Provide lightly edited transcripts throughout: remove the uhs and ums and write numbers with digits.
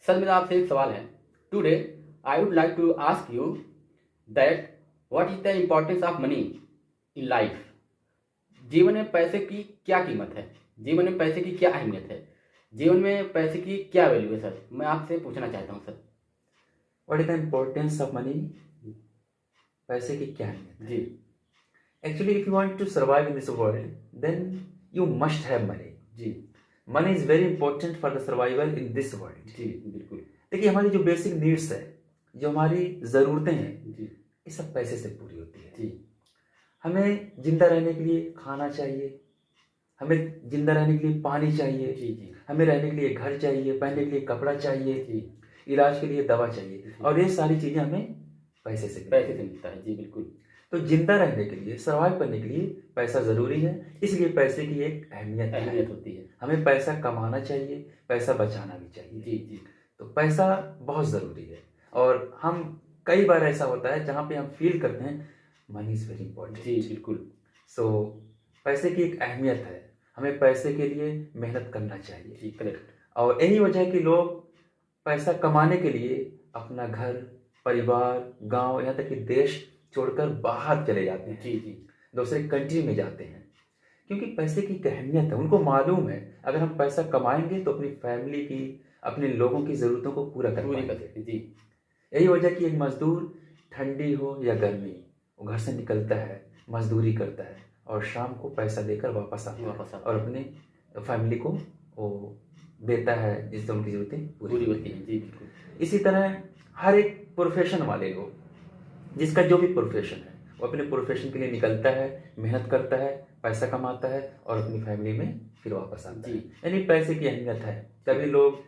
Sir मेरा आपसे एक सवाल है। Today I would like to ask you that what is the importance of money in life. जीवन में पैसे की क्या कीमत है, जीवन में पैसे की क्या अहमियत है, जीवन में पैसे की क्या वैल्यू है सर, मैं आपसे पूछना चाहता हूँ sir. What is the importance of money? पैसे की क्या अहमियत है? जी actually if you want to survive in this world then you must have money. जी money is very important for the survival in this world. जी बिल्कुल। देखिए, हमारी जो बेसिक नीड्स है, जो हमारी ज़रूरतें हैं, जी ये सब पैसे से पूरी होती है. जी हमें जिंदा रहने के लिए खाना चाहिए, हमें जिंदा रहने के लिए पानी चाहिए, जी जी हमें रहने के लिए घर चाहिए, पहनने के लिए कपड़ा चाहिए, जी इलाज के लिए दवा चाहिए, जी। और ये सारी चीज़ें हमें पैसे से मिलती पैसे हैं. से मिलता है। जी बिल्कुल। तो जिंदा रहने के लिए, सर्वाइव करने के लिए पैसा ज़रूरी है. इसलिए पैसे की एक अहमियत अहमियत है. होती है। हमें पैसा कमाना चाहिए, पैसा बचाना भी चाहिए. जी जी तो पैसा बहुत ज़रूरी है. और हम कई बार ऐसा होता है जहाँ पे हम फील करते हैं मनी इज़ वेरी जी इंपॉर्टेंट. बिल्कुल। सो पैसे की एक अहमियत है. हमें पैसे के लिए मेहनत करना चाहिए. जी करेक्ट। और यही वजह है कि लोग पैसा कमाने के लिए अपना घर, परिवार, गांव, यहाँ तक कि देश छोड़कर बाहर चले जाते हैं. जी जी दूसरे कंट्री में जाते हैं, क्योंकि पैसे की एक अहमियत है. उनको मालूम है अगर हम पैसा कमाएंगे तो अपनी फैमिली की, अपने लोगों की ज़रूरतों को पूरा कर पूरी कर पाएंगे. सकते। जी यही वजह कि एक मजदूर ठंडी हो या गर्मी, वो घर से निकलता है, मजदूरी करता है और शाम को पैसा लेकर वापस आता है और अपने फैमिली को वो देता है जिससे उनकी ज़रूरतें पूरी होती हैं। जी बिल्कुल। इसी तरह हर एक प्रोफेशन वाले लोग, जिसका जो भी प्रोफेशन है, वो अपने प्रोफेशन के लिए निकलता है, मेहनत करता है, पैसा कमाता है और अपनी फैमिली में फिर वापस आता है. यानी पैसे की अहमियत है. तभी लोग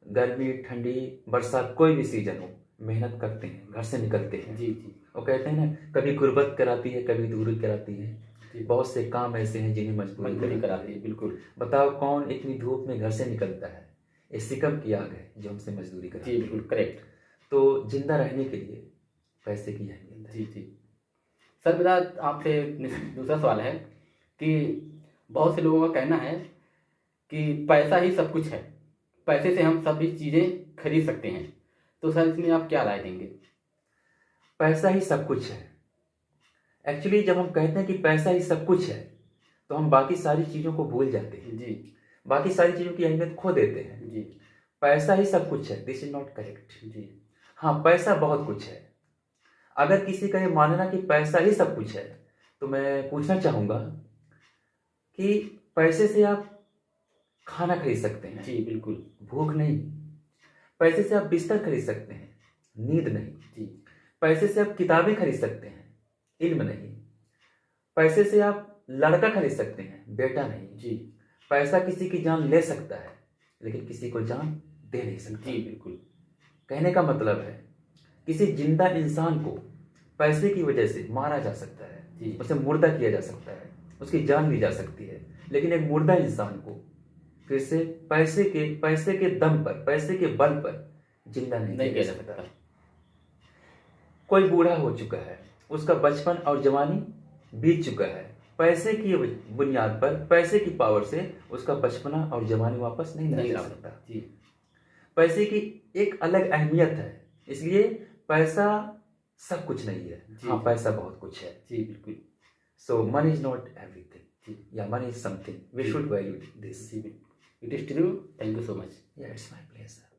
गर्मी, ठंडी, बरसात, कोई भी सीजन हो, मेहनत करते हैं, घर से निकलते हैं. जी जी वो कहते हैं ना, कभी गुर्बत कराती है, कभी दूरी कराती है. जी। बहुत से काम ऐसे हैं जिन्हें मजबूरी मजबूरी कराती है। बिल्कुल। बताओ कौन इतनी धूप में घर से निकलता है? ये सिकम की आग है जो हमसे मजदूरी कराती जी है. बिल्कुल करेक्ट। तो जिंदा रहने के लिए पैसे की अहमियत है. जी जी। सर मेरा आपसे दूसरा सवाल है कि बहुत से लोगों का कहना है कि पैसा ही सब कुछ है, पैसे से हम सभी चीज़ें खरीद सकते हैं, तो सर इसमें आप क्या राय देंगे? पैसा ही सब कुछ है. एक्चुअली जब हम कहते हैं कि पैसा ही सब कुछ है तो हम बाकी सारी चीज़ों को भूल जाते हैं, जी बाकी सारी चीज़ों की अहमियत खो देते हैं. जी पैसा ही सब कुछ है, दिस इज नॉट करेक्ट. जी हाँ, पैसा बहुत कुछ है. अगर किसी का ये मानना कि पैसा ही सब कुछ है तो मैं पूछना चाहूँगा कि पैसे से आप खाना खरीद सकते हैं, जी बिल्कुल। भूख नहीं. पैसे से आप बिस्तर खरीद सकते हैं, नींद नहीं. जी पैसे से आप किताबें खरीद सकते हैं, इल्म नहीं. पैसे से आप लड़का खरीद सकते हैं, बेटा नहीं. जी पैसा किसी की जान ले सकता है लेकिन किसी को जान दे नहीं सकता. जी बिल्कुल। कहने का मतलब है किसी जिंदा इंसान को पैसे की वजह से मारा जा सकता है, जी उसे मुर्दा किया जा सकता है, उसकी जान ली जा सकती है, लेकिन एक मुर्दा इंसान को फिर से पैसे के दम पर, पैसे के बल पर जिंदा नहीं किया जा सकता. कोई बूढ़ा हो चुका है, उसका बचपन और जवानी बीत चुका है, पैसे की बुनियाद पर, पैसे की पावर से उसका बचपना और जवानी वापस नहीं ला सकता. जी पैसे की एक अलग अहमियत है, इसलिए पैसा सब कुछ नहीं है. हाँ, पैसा बहुत कुछ है. जी बिल्कुल। So money is not everything. जी yeah money is something. We should value this. जी it is true. Thank you so much. Yeah it's my pleasure.